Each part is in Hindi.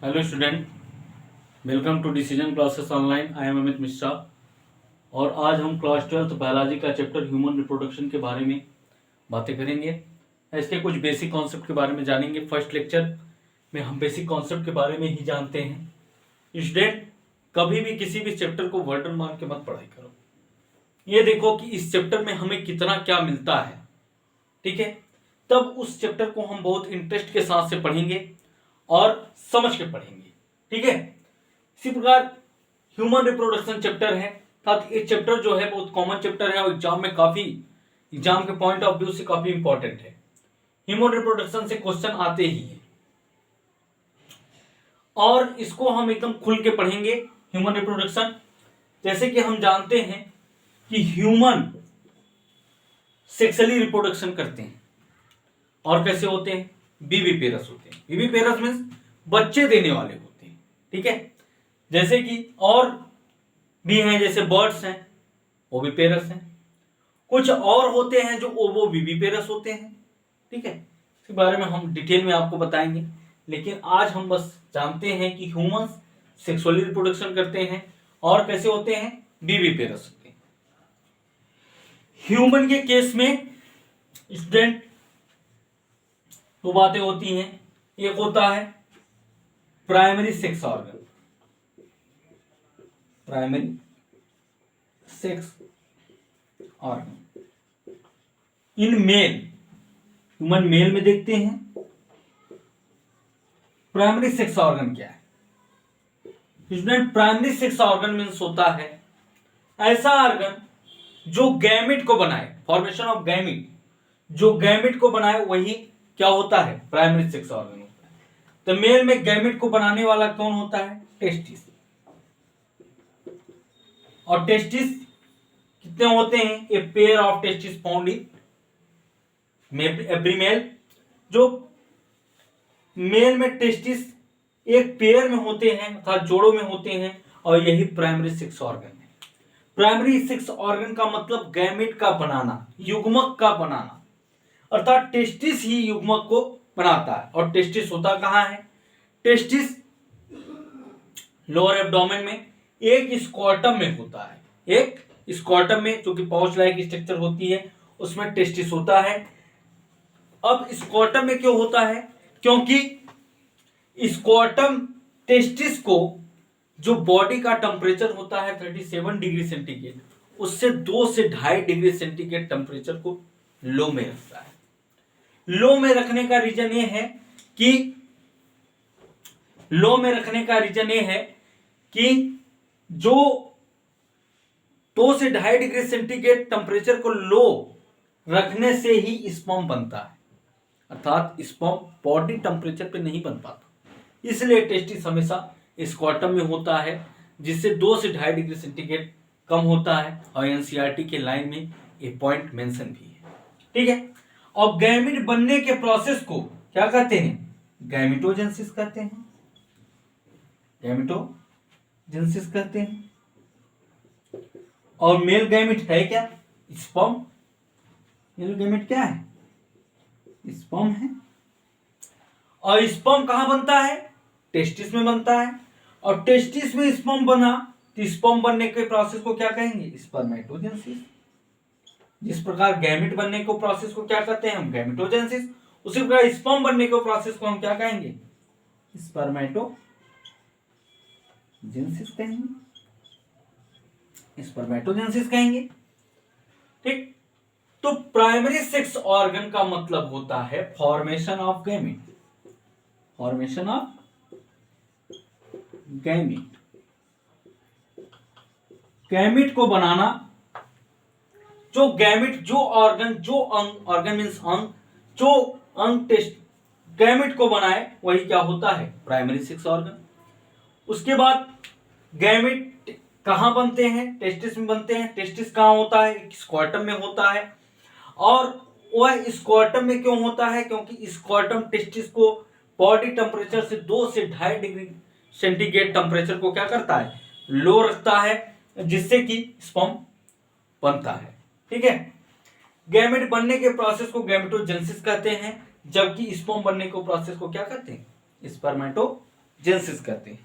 Hello student, welcome to decision classes online. I am Amit Mishra और आज हम क्लास 12th बायोलॉजी का चैप्टर ह्यूमन रिप्रोडक्शन के बारे में बातें करेंगे। इसके कुछ बेसिक कॉन्सेप्ट के बारे में जानेंगे। फर्स्ट लेक्चर में हम बेसिक कॉन्सेप्ट के बारे में ही जानते हैं। स्टूडेंट, कभी भी किसी भी चैप्टर को वर्डन मार के मत पढ़ाई करो। ये देखो कि इस चैप्टर में हमें कितना क्या मिलता है, ठीक है। तब उस चैप्टर को हम बहुत इंटरेस्ट के साथ से पढ़ेंगे और समझ के पढ़ेंगे, ठीक है। इसी प्रकार ह्यूमन रिप्रोडक्शन चैप्टर है, साथ ये चैप्टर जो है बहुत कॉमन चैप्टर है और एग्जाम के पॉइंट ऑफ व्यू से काफी इंपॉर्टेंट है। ह्यूमन रिप्रोडक्शन से क्वेश्चन आते ही है और इसको हम एकदम खुल के पढ़ेंगे। ह्यूमन रिप्रोडक्शन, जैसे कि हम जानते हैं कि ह्यूमन सेक्सुअली रिप्रोडक्शन करते हैं और कैसे होते हैं, विविपेरस होते हैं। विविपेरस मीन्स बच्चे देने वाले होते हैं, ठीक है। जैसे कि और भी हैं, जैसे बर्ड्स हैं, ओविपेरस हैं। कुछ और होते हैं जो ओवोविविपेरस होते हैं, ठीक है। इसके बारे में हम डिटेल में आपको बताएंगे, लेकिन आज हम बस जानते हैं कि ह्यूमंस सेक्सुअली रिप्रोडक्शन करते हैं और कैसे होते हैं, विविपेरस होते हैं। ह्यूमन के केस में स्टूडेंट दो बातें होती हैं। एक होता है primary sex organ, primary sex organ in male, human male में देखते हैं प्राइमरी सेक्स ऑर्गन क्या है। Student, primary sex organ means होता है ऐसा ऑर्गन जो गैमेट को बनाए, फॉर्मेशन ऑफ गैमेट, जो गैमेट को बनाए वही क्या होता है, प्राइमरी सेक्स ऑर्गन होता है। तो मेल में गैमेट को बनाने वाला कौन होता है, टेस्टिस। और टेस्टिस कितने होते हैं, a pair of testis found in every male. जो मेल में टेस्टिस एक पेयर में होते हैं अर्थात जोड़ों में होते हैं, और यही प्राइमरी सेक्स ऑर्गन है। प्राइमरी सेक्स ऑर्गन का मतलब गैमेट का बनाना, युग्मक का बनाना, अर्थात टेस्टिस ही युग्मक को बनाता है। और टेस्टिस होता कहां है, टेस्टिस लोअर एब्डोमेन में एक स्क्वाटम में होता है, एक स्क्वाटम में, जो कि पाउच लाइक स्ट्रक्चर होती है, उसमें टेस्टिस होता है। अब स्क्वाटम में क्यों होता है, क्योंकि स्क्वाटम टेस्टिस को जो बॉडी का टेम्परेचर होता है 37 डिग्री सेंटीग्रेड, उससे 2 से 2.5 डिग्री सेंटीग्रेड टेम्परेचर को लो में रखता है। लो में रखने का रीजन ये है कि जो 2 से 2.5 डिग्री सेंटीग्रेड टेम्परेचर को लो रखने से ही स्पर्म बनता है, अर्थात स्पर्म बॉडी टेम्परेचर पे नहीं बन पाता। इसलिए टेस्टिस हमेशा स्क्वाटम में होता है, जिससे 2 से 2.5 डिग्री सेंटीग्रेड कम होता है। और एनसीईआरटी के लाइन में ये पॉइंट मेंशन भी है, ठीक है। और गैमेट बनने के प्रोसेस को क्या कहते हैं, गैमेटोजेनेसिस कहते हैं, गैमेटोजेनेसिस कहते हैं। और मेल गैमेट है क्या, स्पर्म। मेल गैमेट क्या है, स्पर्म है। और स्पर्म कहां बनता है, टेस्टिस में बनता है। और टेस्टिस में स्पर्म बना तो स्पर्म बनने के प्रोसेस को क्या कहेंगे, स्पर्मेटोजेनेसिस। जिस प्रकार गैमेट बनने को प्रोसेस को क्या कहते हैं हम, गैमेटोजेनेसिस, उसी प्रकार स्पर्म बनने को प्रोसेस को हम क्या कहेंगे, स्पर्मेटोजेनेसिस कहेंगे, स्पर्मेटोजेनेसिस कहेंगे, ठीक। तो प्राइमरी सेक्स ऑर्गन का मतलब होता है formation of gamete, formation of gamete, gamete को बनाना। जो गैमेट, जो ऑर्गन, जो अंग, ऑर्गन मीन्स अंग, जो अंग टेस्ट गैमेट को बनाए वही क्या होता है, प्राइमरी सेक्स ऑर्गन। उसके बाद गैमेट कहां बनते हैं, टेस्टिस में बनते हैं। टेस्टिस कहां होता है, स्क्वाटम में होता है। और वह स्क्वाटम में क्यों होता है, क्योंकि स्क्वाटम टेस्टिस को बॉडी टेम्परेचर से 2 से 2.5 डिग्री सेंटीग्रेड टेम्परेचर को क्या करता है, लो रखता है, जिससे कि स्पर्म बनता है, ठीक है। गैमेट बनने के प्रोसेस को गैमेटोजेनेसिस कहते हैं, जबकि स्पर्म बनने के प्रोसेस को क्या कहते हैं, स्पर्मेटोजेनेसिस जेनेसिस कहते हैं।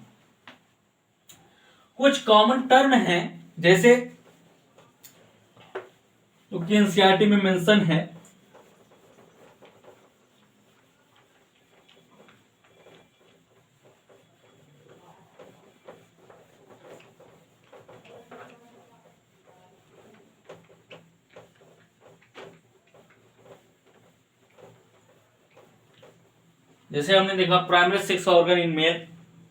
कुछ कॉमन टर्म हैं जैसे जो कि एनसीईआरटी में मेंशन है, जैसे हमने देखा primary sex organ in male,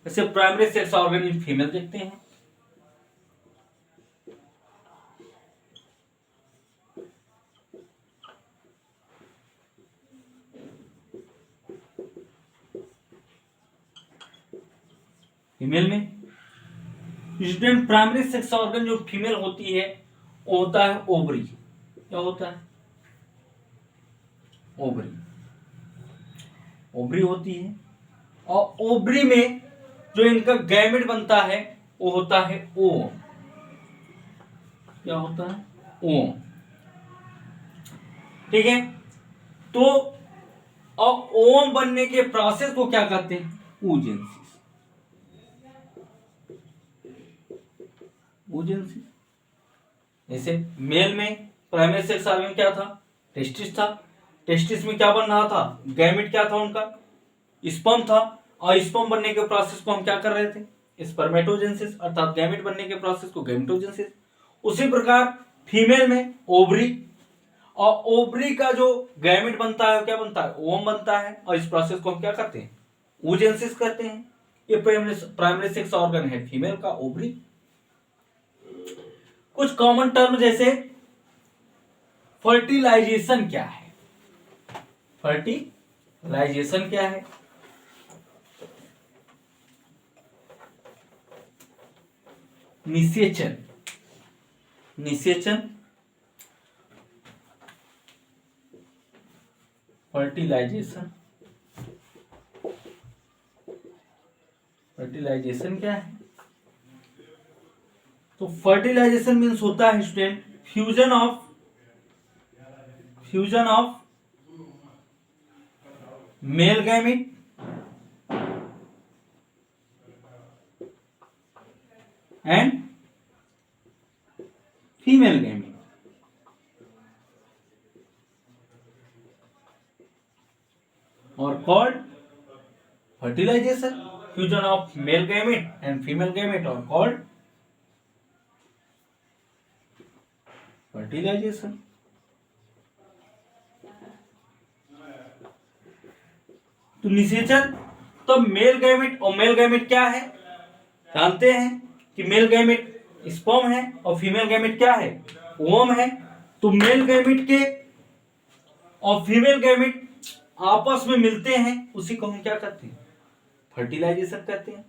जैसे primary sex organ in female देखते हैं। फीमेल में स्टूडेंट प्राइमरी सेक्स ऑर्गन जो फीमेल होती है वो होता है ओवरी। क्या होता है? ओवरी। ओवरी होती है और ओवरी में जो इनका गैमेट बनता है वो होता है ओवम। क्या होता है? ओवम। ठीक है, तो अब ओवम बनने के प्रोसेस को क्या कहते हैं? oogenesis। oogenesis। जैसे मेल में प्राइमरी सेक्स ऑर्गन क्या था? टेस्टिस था। टेस्टिस में क्या बन रहा था? गैमेट क्या था उनका? स्पर्म था। और स्पर्म बनने के प्रोसेस को हम क्या कर रहे थे? स्पर्मेटोजेनेसिस, अर्थात गैमेट बनने के प्रोसेस को गैमेटोजेनेसिस। उसी प्रकार फीमेल में ओवरी, और ओवरी का जो गैमेट बनता है क्या बनता है? ओवम बनता है। और इस प्रोसेस को हम क्या करते हैं? oogenesis करते हैं। ये प्राइमरी सेक्स ऑर्गन है फीमेल का, ओवरी। कुछ कॉमन टर्म जैसे फर्टिलाइजेशन क्या है? फर्टिलाइजेशन क्या है? निषेचन। निषेचन, फर्टिलाइजेशन। फर्टिलाइजेशन क्या है? तो फर्टिलाइजेशन मीन्स होता है student fusion of male gamete and female gamete. और called fertilization. Fusion of male gamete and female gamete और कॉल्ड फर्टिलाइजेशन। तो निषेचन, तो मेल गैमेट और मेल गैमेट क्या है? जानते हैं कि मेल गैमेट स्पर्म है और फीमेल गैमेट क्या है? ओवम है। तो मेल गैमेट के और फीमेल गैमेट आपस में मिलते हैं, उसी को हम क्या कहते हैं? फर्टिलाइजेशन कहते हैं।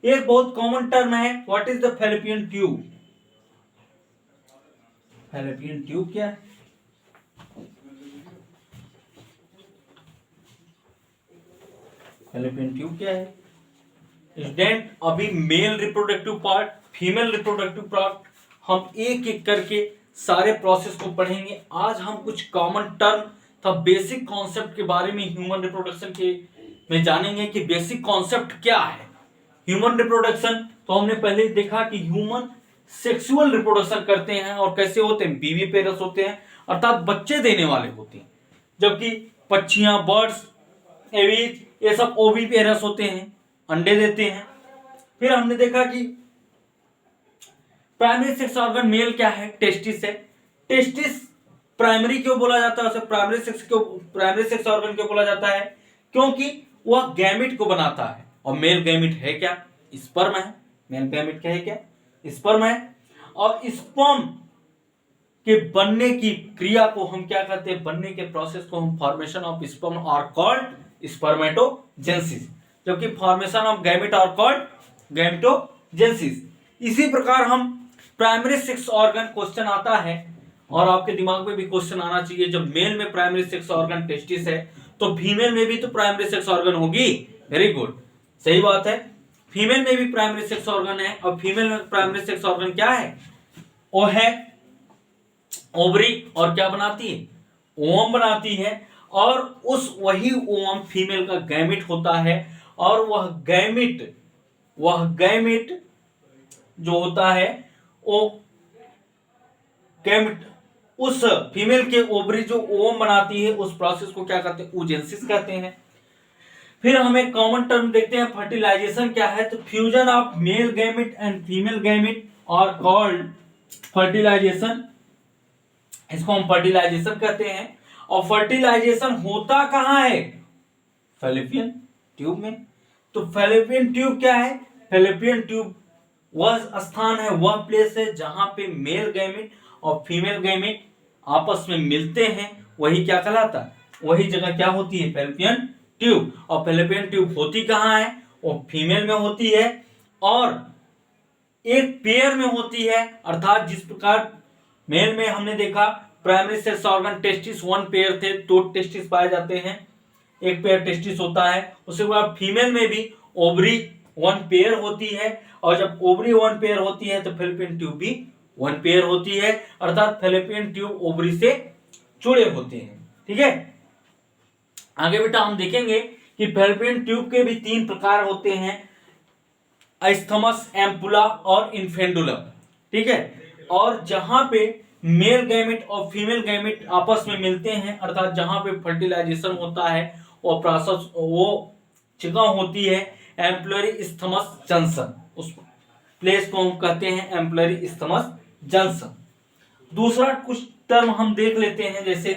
एक बहुत कॉमन टर्म है, what is the fallopian tube? Fallopian tube क्या है? फैलोपियन ट्यूब क्या है? स्टूडेंट अभी male reproductive part, female reproductive part हम एक एक करके सारे प्रोसेस को पढ़ेंगे। आज हम कुछ कॉमन टर्म था बेसिक कॉन्सेप्ट के बारे में ह्यूमन रिप्रोडक्शन के में जानेंगे कि बेसिक कॉन्सेप्ट क्या है ह्यूमन रिप्रोडक्शन। तो हमने पहले देखा कि ह्यूमन सेक्सुअल रिप्रोडक्शन करते हैं और कैसे होते हैं? बीवी पेरस होते हैं, अर्थात बच्चे देने वाले होते हैं, जबकि पक्षियां, बर्ड्स, एविज, ये सब ओवी पेरस होते हैं, अंडे देते हैं। फिर हमने देखा कि प्राइमरी सेक्स ऑर्गन मेल क्या है? टेस्टिस है। टेस्टिस प्राइमरी क्यों बोला जाता है? उसे प्राइमरी सेक्स ऑर्गन क्यों बोला जाता है? क्योंकि वह गैमेट को बनाता है। और मेल गैमेट है क्या? स्पर्म है। मेल गैमेट क्या है? क्या? स्पर्म है। और स्पर्म के बनने की क्रिया को हम क्या कहते हैं? बनने के प्रोसेस को हम formation of sperm are called spermatogenesis, जबकि formation of gamete are called gametogenesis. इसी प्रकार हम प्राइमरी सेक्स ऑर्गन क्वेश्चन आता है और आपके दिमाग में भी क्वेश्चन आना चाहिए, जब मेल में प्राइमरी सेक्स ऑर्गन टेस्टिस है तो फीमेल में भी तो प्राइमरी सेक्स ऑर्गन होगी। वेरी गुड, सही बात है। फीमेल में भी प्राइमरी सेक्स ऑर्गन है और फीमेल में प्राइमरी सेक्स ऑर्गन क्या है? वो है ओवरी। और क्या बनाती है? ओवम बनाती है। और उस वही ओवम फीमेल का गैमेट होता है और वह गैमिट जो होता है वो गैमिट उस फीमेल के ओवरी जो ओवम बनाती है उस प्रोसेस को क्या कहते हैं, oogenesis कहते हैं। फिर हम एक कॉमन टर्म देखते हैं, फर्टिलाइजेशन क्या है, तो fusion of male gamete and female gamete और कॉल्ड फर्टिलाइजेशन, इसको हम फर्टिलाइजेशन कहते हैं। और फर्टिलाइजेशन होता कहां है, फैलोपियन ट्यूब में। तो फैलोपियन ट्यूब क्या है, फैलोपियन ट्यूब वह स्थान है, वह प्लेस है जहां पे मेल गैमिट और फीमेल गैमिट आपस में मिलते हैं, वही क्या कहलाता है, वही जगह क्या होती है, फैलोपियन ट्यूब। और फैलोपियन ट्यूब होती कहां है, वो फीमेल में होती है और एक पेयर में होती है, अर्थात जिस प्रकार मेल में हमने देखा primary sex organ testis one pair थे, दो टेस्टिस पाए जाते हैं, एक पेयर टेस्टिस होता है। उसके बाद फीमेल में भी ओवरी वन पेयर होती है, और जब ओवरी वन पेयर होती है तो फैलोपियन ट्यूब भी वन पेयर होती है, अर्थात फैलोपियन ट्यूब ओवरी से जुड़े होते हैं। ठीक है, आगे बेटा हम देखेंगे कि फैलोपियन ट्यूब के भी 3 प्रकार होते हैं, आइस्थमस, एम्पुला और इन्फेंडुलम। ठीक है, और जहां पे मेल गैमेट और फीमेल गैमेट आपस में मिलते हैं, अर्थात जहां पे फर्टिलाइजेशन होता है वो प्रोसेस, वो जगह होती है एम्पुलरी इस्थमस जंक्शन, उस प्लेस को हम कहते हैं एम्पुलरी इस्थमस जंक्शन। दूसरा कुछ टर्म हम देख लेते हैं, जैसे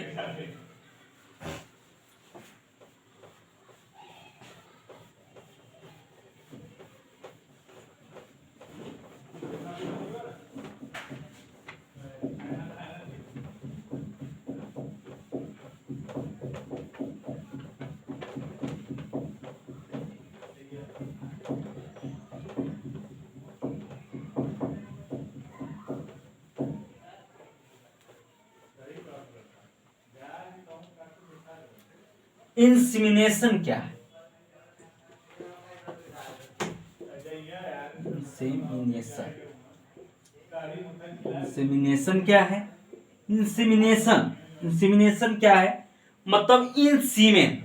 इंसेमिनेशन क्या है, इंसेमिनेशन क्या है, इंसेमिनेशन क्या है, मतलब in semen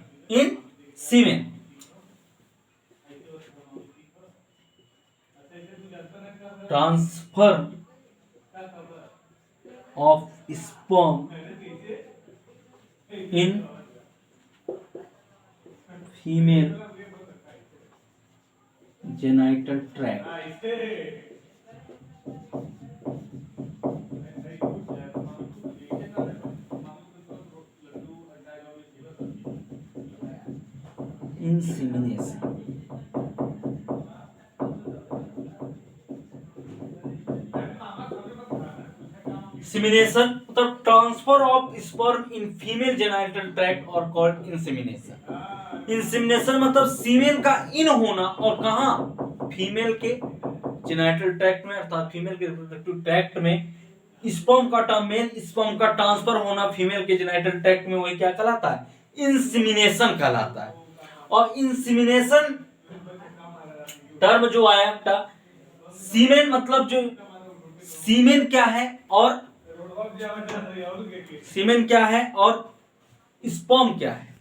transfer of sperm in female genital tract. Insemination insemination मतलब transfer of sperm in female genital tract और कॉल्ड इंसेमिनेशन। इंसेमिनेशन मतलब सीमेन का इन होना, और कहां, फीमेल के जेनाइटल ट्रैक्ट में, अर्थात फीमेल के रिप्रोडक्टिव ट्रैक्ट में स्पर्म का मेल स्पर्म का ट्रांसफर होना फीमेल के जेनाइटल ट्रैक्ट में, वही क्या कहलाता है, इंसेमिनेशन कहलाता है। और इंसेमिनेशन टर्म जो आया था, सीमेन मतलब जो सीमेन क्या है और सीमेन क्या है और स्पर्म क्या है।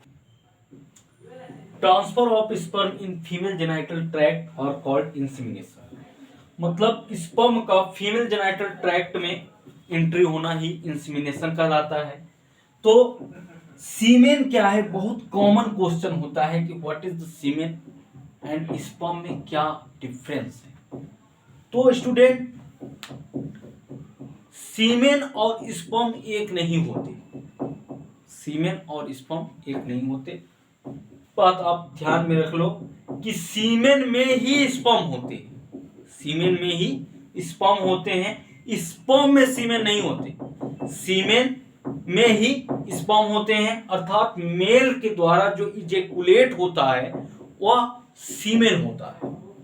Transfer of sperm in female genital tract और कॉल्ड इंसेमिनेशन, मतलब स्पर्म का फीमेल जेनाइटल ट्रैक्ट में एंट्री होना ही इंसेमिनेशन कहलाता है। तो सीमेन क्या है, बहुत कॉमन क्वेश्चन होता है कि what is the semen and sperm में क्या डिफरेंस है। तो स्टूडेंट, सीमेन और स्पर्म एक नहीं होते, सीमेन और स्पर्म एक नहीं होते, बात आप ध्यान में रख लो कि सीमेन में ही स्पर्म होते हैं, सीमेन में ही स्पर्म होते हैं, स्पर्म में सीमेन नहीं होते, सीमेन में ही स्पर्म होते हैं, अर्थात मेल के द्वारा जो इजेकुलेट होता है वह सीमेन होता है,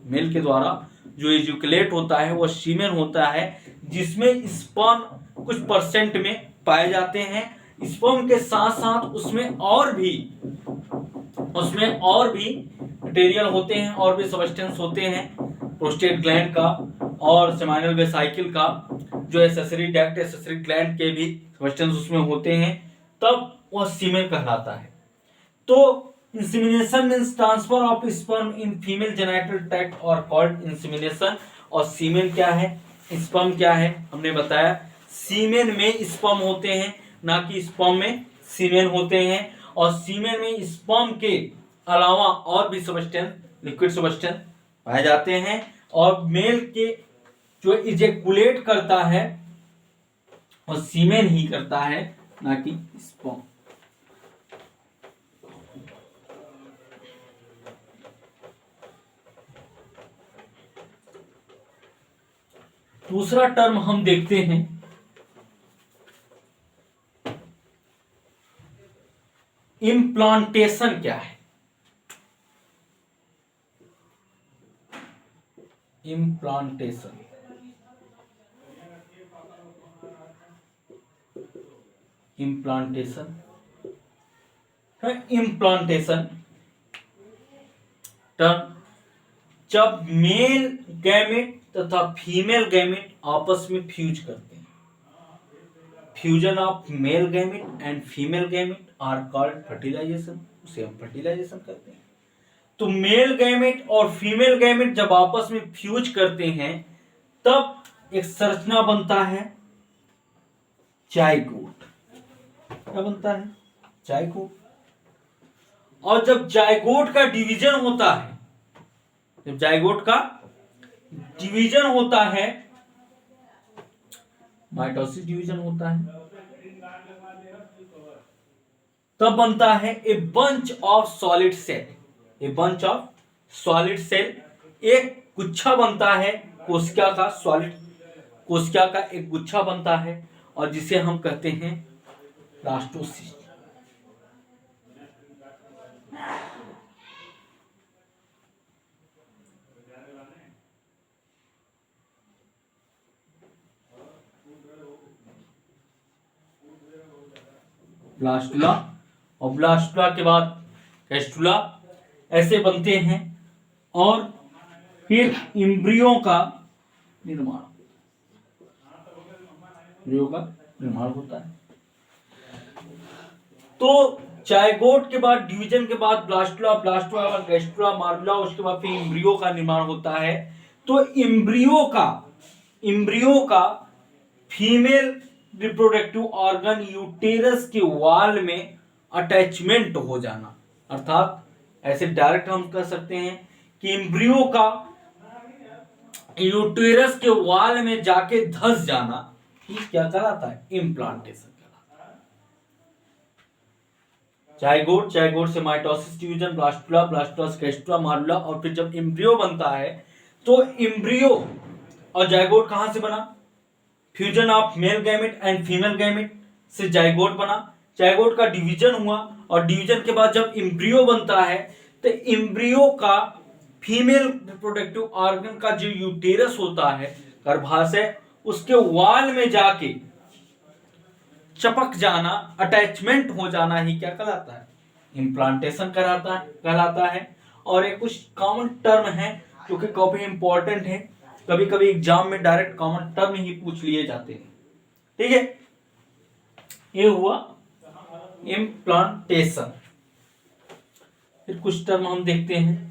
मेल के द्वारा जो इजेकुलेट होता है वह सीमेन होता है, जिसमें स्पर्म कुछ परसेंट में पाए जाते हैं। स्पर्म के साथ साथ उसमें और भी मटेरियल होते हैं, और भी सबस्टेंस होते हैं, प्रोस्टेट ग्लैंड का और सेमाइनल वेसाइकिल का, जो एसेसरी डक्ट एसेसरी ग्लैंड के भी सबस्टेंस उसमें होते हैं, तब वह सीमेन कहलाता है। तो insemination means transfer of sperm in female genital tract और कॉल्ड इंसेमिनेशन। और सीमेन क्या है, स्पर्म क्या है, हमने बताया सीमेन में स्पर्म होते हैं, ना कि स्पर्म में सीमेन होते हैं। और सीमेन में स्पर्म के अलावा और भी सब्सटेंस, लिक्विड सब्सटेंस पाए जाते हैं। और मेल के जो इजेकुलेट करता है और सीमेन ही करता है, ना कि स्पर्म। दूसरा टर्म हम देखते हैं इम्प्लांटेशन क्या है। इम्प्लांटेशन, इम्प्लांटेशन इम्प्लांटेशन टर्म जब मेल गैमेट तथा फीमेल गैमेट आपस में फ्यूज करते हैं। Fusion of male gamete and female gamete are called fertilisation, उसे हम फर्टिलाइजेशन करते हैं। तो मेल गैमेट और फीमेल गैमेट जब आपस में फ्यूज करते हैं तब एक संरचना बनता है जाइगोट। क्या बनता है, जाइगोट। और जब जाइगोट का डिवीजन होता है, जब जाइगोट का डिवीजन होता है, माइटोसिस डिवीजन होता है, तब बनता है a bunch of solid cell. A bunch of solid cell, एक गुच्छा बनता है कोशिका का, सॉलिड कोशिका का एक गुच्छा बनता है और जिसे हम कहते हैं ब्लास्टोसिस्ट। ब्लास्टुला और ब्लास्टुला के बाद कैस्टुला, ऐसे बनते हैं। और फिर इम्ब्रियो का निर्माण, इम्ब्रियो का निर्माण होता है। तो जाइगोट के बाद, डिवीजन के बाद ब्लास्टुला, ब्लास्टुला के बाद कैस्टुला, मार्बुला, उसके बाद फिर इम्ब्रियो का निर्माण होता है। तो इम्ब्रियो का फीमेल रिप्रोडक्टिव ऑर्गन यूटेरस के वॉल में अटैचमेंट हो जाना, अर्थात ऐसे डायरेक्ट हम कह सकते हैं कि इम्ब्रियो का यूटेरस के वॉल में जाके धंस जाना, ये क्या कहलाता है, इम्प्लांटेशन कहलाता है। जाइगोट, जाइगोट से माइटोसिस डिवीजन, ब्लास्टुला, ब्लास्टुला से कैस्टुला, मार्बुला, और फिर जब इम्ब्रियो बनता है तो इम्ब्रियो और जाइगोट कहां से बना, fusion of male gamete and female gamete से जाइगोट बना। जाइगोट का डिवीजन हुआ और डिवीजन के बाद जब इम्ब्रियो बनता है तो इम्ब्रियो का फीमेल रिप्रोडक्टिव ऑर्गन का जो यूटेरस होता है, गर्भाशय, उसके वॉल में जाके चपक जाना, अटैचमेंट हो जाना ही क्या कहलाता है, इम्प्लांटेशन कहलाता है। और एक कुछ कॉमन टर्म है जो कि काफी इंपॉर्टेंट है, कभी कभी एग्जाम में डायरेक्ट कॉमन टर्म ही पूछ लिए जाते हैं, ठीक है। ये हुआ इम्प्लांटेशन। फिर कुछ टर्म हम देखते हैं।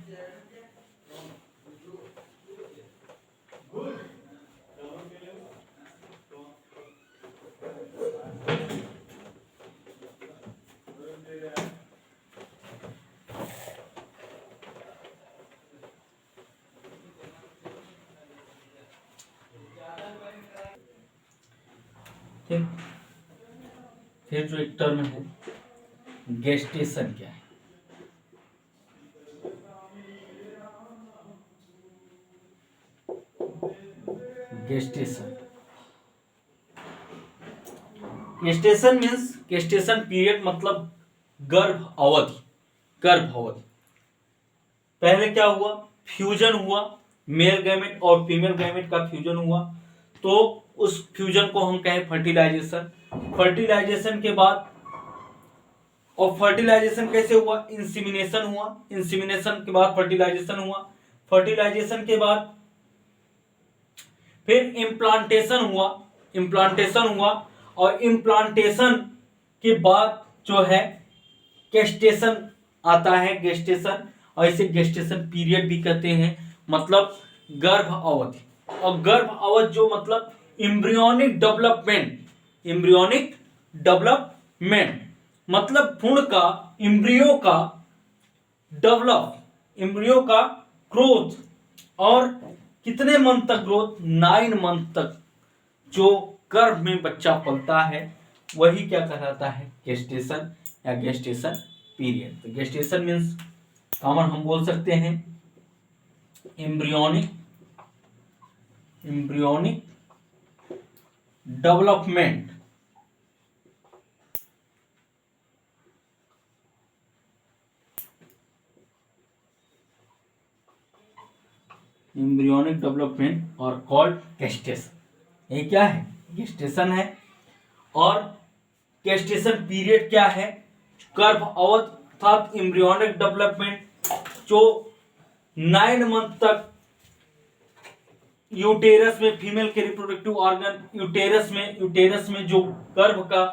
ठीक, फिर जो एक टर्म है गेस्टेशन क्या है। Gestation, gestation means, gestation period मतलब गर्भ अवधि, गर्भ अवधि। पहले क्या हुआ, फ्यूजन हुआ, मेल गैमेट और फीमेल गैमेट का फ्यूजन हुआ, तो उस फ्यूजन को हम कहें फर्टिलाइजेशन। फर्टिलाइजेशन के बाद, और फर्टिलाइजेशन कैसे हुआ, इंसीमिनेशन हुआ, इंसीमिनेशन के बाद फर्टिलाइजेशन हुआ, फर्टिलाइजेशन के बाद फिर इम्प्लांटेशन हुआ, इम्प्लांटेशन हुआ, और इम्प्लांटेशन के बाद जो है कैस्टेशन आता है गेस्टेशन, और इसे गेस्टेशन पीरियड भी कहते हैं, मतलब गर्भ अवधि। और गर्भ अवधि जो मतलब एम्ब्रियोनिक डेवलपमेंट, एम्ब्रियोनिक डेवलपमेंट मतलब भ्रूण का, एम्ब्रियो का डेवलप, एम्ब्रियो का ग्रोथ, और कितने मंथ तक ग्रोथ, 9 मंथ तक जो गर्भ में बच्चा पलता है, वही क्या कहलाता है, गेस्टेशन या गेस्टेशन पीरियड। तो गेस्टेशन मीन्स कॉमन हम बोल सकते हैं embryonic, embryonic development, embryonic development और कॉल्ड गेस्टेशन। ये क्या है, गेस्टेशन है। और गेस्टेशन पीरियड क्या है, गर्भ अवधि अर्थात एम्ब्रियोनिक डेवलपमेंट जो 9 मंथ तक यूटेरस में, फीमेल के रिप्रोडक्टिव ऑर्गन यूटेरस में जो गर्भ का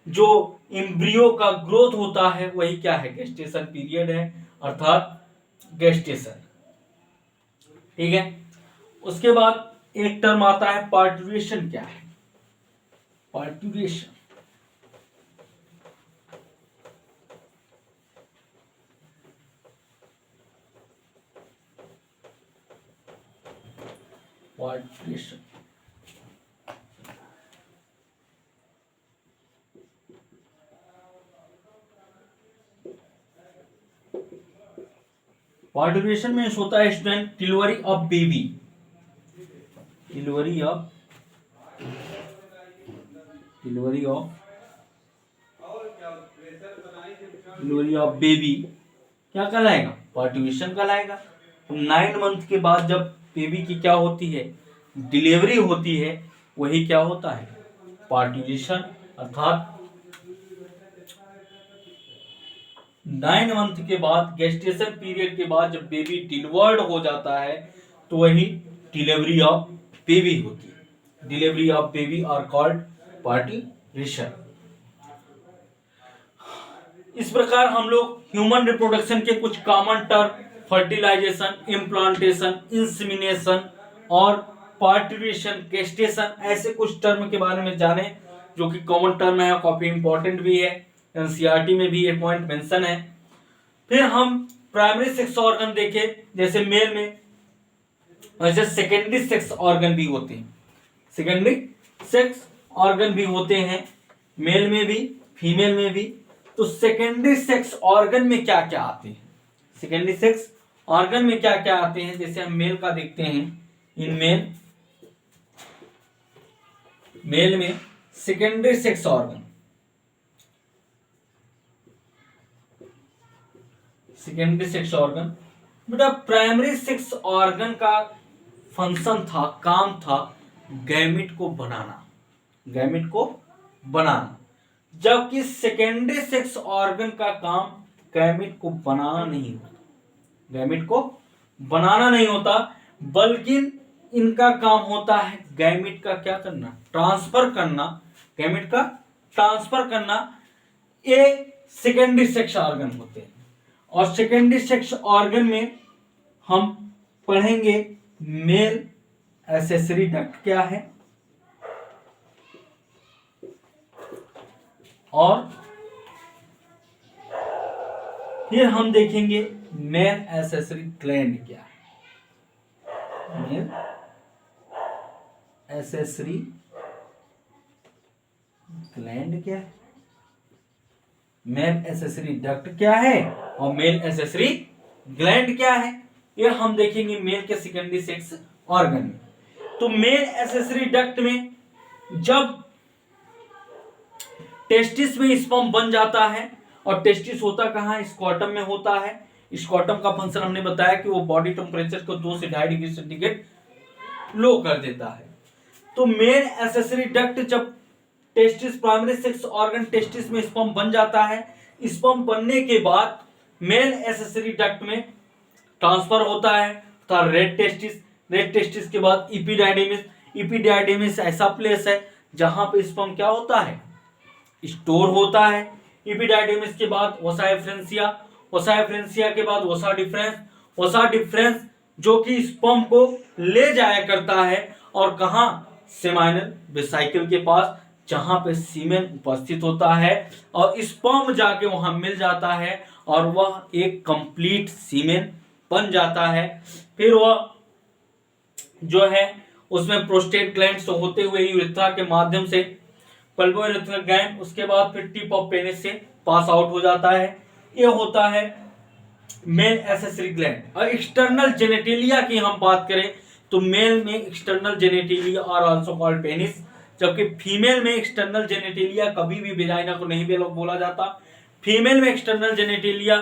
जो एम्ब्रियो का ग्रोथ होता है, वही क्या है, गेस्टेशन पीरियड है, अर्थात गेस्टेशन। ठीक है। उसके बाद एक टर्म आता है पार्टुरेशन। क्या है पार्टुरेशन? पार्टुरेशन पार्टुरेशन में होता है student delivery of baby, delivery of baby क्या कहलाएगा, पार्टुरेशन कहलाएगा। तो 9 मंथ के बाद जब बेबी की क्या होती है, डिलीवरी होती है, वही क्या होता है, पार्टुरेशन। अर्थात 9 मंथ के बाद, गेस्टेशन पीरियड के बाद जब बेबी डिलीवर्ड हो जाता है, तो वही डिलीवरी ऑफ बेबी होती है। Delivery of baby are called parturition. इस प्रकार हम लोग ह्यूमन रिप्रोडक्शन के कुछ common term, fertilization, implantation, insemination और पार्टुरेशन, गेस्टेशन, ऐसे कुछ टर्म के बारे में जाने जो कि कॉमन टर्म है, काफी इंपॉर्टेंट भी है। एनसीईआरटी में भी ये पॉइंट मेंशन है। फिर हम प्राइमरी सेक्स ऑर्गन देखें, जैसे मेल में, वैसे सेकेंडरी सेक्स ऑर्गन भी होते हैं। सेकेंडरी सेक्स ऑर्गन भी होते हैं, मेल में भी, फीमेल में भी। तो सेकेंडरी सेक्स ऑर्गन में क्या क्या आते हैं, सेकेंडरी सेक्स ऑर्गन में क्या क्या आते हैं, जैसे हम मेल का देखते हैं। इन मेल में secondary sex organ, secondary sex organ बेटा, प्राइमरी सेक्स ऑर्गन का फंक्शन था, काम था गैमेट को बनाना, गैमेट को बनाना। जबकि सेकेंडरी सेक्स ऑर्गन का काम गैमेट को बनाना नहीं होता, गैमेट को बनाना नहीं होता, बल्कि इनका काम होता है गैमेट का क्या करना, ट्रांसफर करना, गैमेट का ट्रांसफर करना। ये सेकेंडरी सेक्स ऑर्गन होते हैं। और सेकेंडरी सेक्स ऑर्गन में हम पढ़ेंगे मेल एसेसरी डक्ट क्या है, और फिर हम देखेंगे मेल एसेसरी ग्लैंड क्या है, मेल एसेसरी ग्लैंड क्या है, मेल एसेसरी डक्ट क्या है, और मेल एसेसरी ग्लैंड क्या है, ये हम देखेंगे मेल के सेकेंडरी सेक्स ऑर्गन में। तो मेल एसेसरी डक्ट में जब टेस्टिस में स्पर्म बन जाता है, और टेस्टिस होता कहाँ है, स्क्वाटम में होता है। स्क्वाटम का फंक्शन हमने बताया कि वो बॉडी टेम्परेचर को 2 से 2.5 डिग्री सेंटीग्रेड लो कर देता है। तो मेल एसेसरी डक्ट जब testis, primary sex organ testis में स्पर्म बन जाता है, स्पर्म बनने के बाद मेल एसेसरी डक्ट में ट्रांसफर होता है, तो रेड टेस्टिस, रेड टेस्टिस के बाद इपिडाइडिमिस। इपिडाइडिमिस ऐसा प्लेस है जहां पे स्पर्म क्या होता है, स्टोर होता है। इपिडाइडिमिस के बाद वसा एफ्रेंसिया, वसा एफरेंसिया के बाद वसा डिफरेंस, वसा डिफरेंस जो कि स्पर्म को ले जाया करता है और कहां, सेमाइनल वेसिकल के पास, जहां पे सीमेन उपस्थित होता है और स्पर्म जाके वहां मिल जाता है और वह एक कंप्लीट सीमेन बन जाता है। फिर वह जो है उसमें प्रोस्टेट ग्लैंड से होते हुए यूरेथ्रा के माध्यम से पल्बो यूरेथ्रल ग्लैंड, उसके बाद फिर टिप ऑफ पेनिस से पास आउट हो जाता है। ये होता है मेल एसेसरी ग्लैंड। और एक्सटर्नल जेनेटेलिया की हम बात करें तो मेल में एक्सटर्नल जेनेटेलिया और आल्सो कॉल्ड पेनिस, जबकि फीमेल में एक्सटर्नल जेनेटेलिया कभी भी वेजाइना को नहीं बोला जाता। फीमेल में external genitalia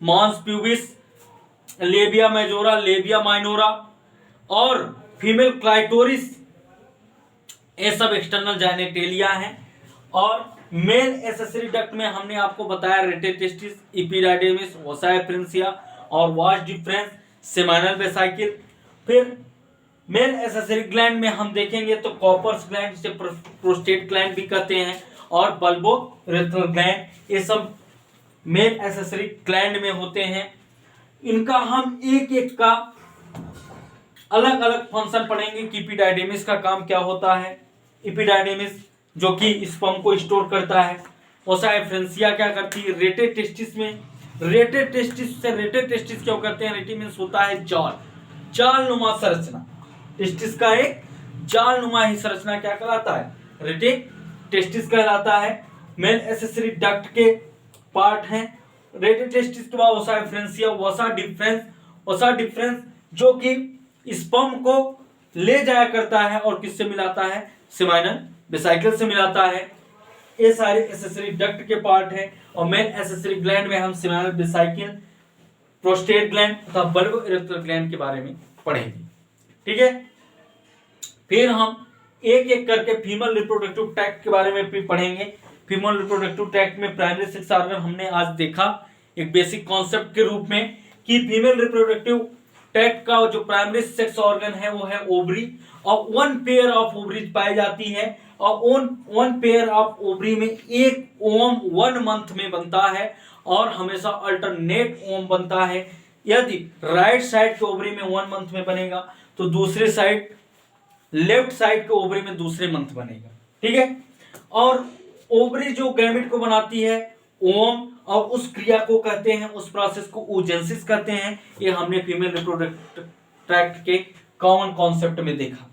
mons pubis, labia majora, labia minora और फीमेल क्लाइटोरिस, ये सब एक्सटर्नल जेनेटेलिया हैं। और मेल एसेसरी डक्ट में हमने आपको बताया रेटेटेस्टिस, इपिडाइडेमिस, वसा एफरेंसिया और वास डिफरेंस, सेमाइनल वेसिकल। फिर मेल एसेसरी ग्लैंड में हम देखेंगे तो कॉपर्स ग्लैंड, जिसे प्रोस्टेट ग्लैंड भी कहते हैं, और बल्बो यूरेथ्रल ग्लैंड, ये सब मेल एसेसरी ग्लैंड में होते हैं। इनका हम एक एक का अलग अलग फंक्शन पढ़ेंगे कि इपिडाइडेमिस का काम क्या होता है। इपिडाइडेमिस जो कि स्पर्म को स्टोर करता है। वसा एफरेंसिया क्या करती है, रेटेड टेस्टिस में, रेटेड टेस्टिस से रेटेड टेस्टिस क्या करते हैं, रेटी मींस होता है जाल, जालनुमा संरचना। टेस्टिस का एक जालनुमा ही संरचना क्या कहलाता है, रेटेड टेस्टिस कहलाता है। मेल एसेसरी डक्ट के पार्ट हैं। रेटेड टेस्टिस के बाद वसा एफरेंसिया, वसा डिफरेंस, वसा डिफरेंस जो कि स्पर्म को ले जाया करता है और किससे मिलाता है, सेमाइनल वेसिकल से मिलाता है। ये सारे एसेसरी डक्ट के पार्ट है। और मेल एसेसरी ग्लैंड में हम सेमाइनल वेसिकल, प्रोस्टेट ग्लैंड तथा बल्बो यूरेथ्रल ग्लैंड के बारे में पढ़ेंगे। ठीक है, फिर हम एक एक करके फीमेल रिप्रोडक्टिव ट्रैक्ट के बारे में भी पढ़ेंगे। फीमेल रिप्रोडक्टिव ट्रैक्ट में प्राइमरी सेक्स ऑर्गन हमने आज देखा एक बेसिक कॉन्सेप्ट के रूप में कि फीमेल रिप्रोडक्टिव ट्रैक्ट का जो प्राइमरी सेक्स ऑर्गन है वो है ओवरी, और वन पेयर ऑफ ओवरीज पाई जाती है और वन पेयर ऑफ ओवरी में एक ओवम 1 मंथ में बनता है और हमेशा अल्टरनेट ओवम बनता है। यदि राइट साइड के ओवरी में 1 मंथ में बनेगा तो दूसरे साइड लेफ्ट साइड के ओवरी में दूसरे मंथ बनेगा। ठीक है, और ओवरी जो गैमेट को बनाती है ओवम, और उस क्रिया को कहते हैं, उस प्रोसेस को oogenesis कहते हैं। ये हमने फीमेल रिप्रोडक्टिव ट्रैक्ट के कॉमन कॉन्सेप्ट में देखा।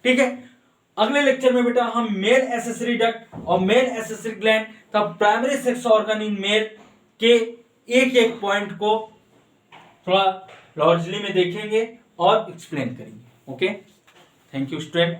ठीक है, अगले लेक्चर में बेटा हम मेल एसेसरी डक्ट और मेल एसेसरी ग्लैंड तब primary sex organ in male के एक एक पॉइंट को थोड़ा लॉर्जली में देखेंगे और एक्सप्लेन करेंगे। Okay, thank you student.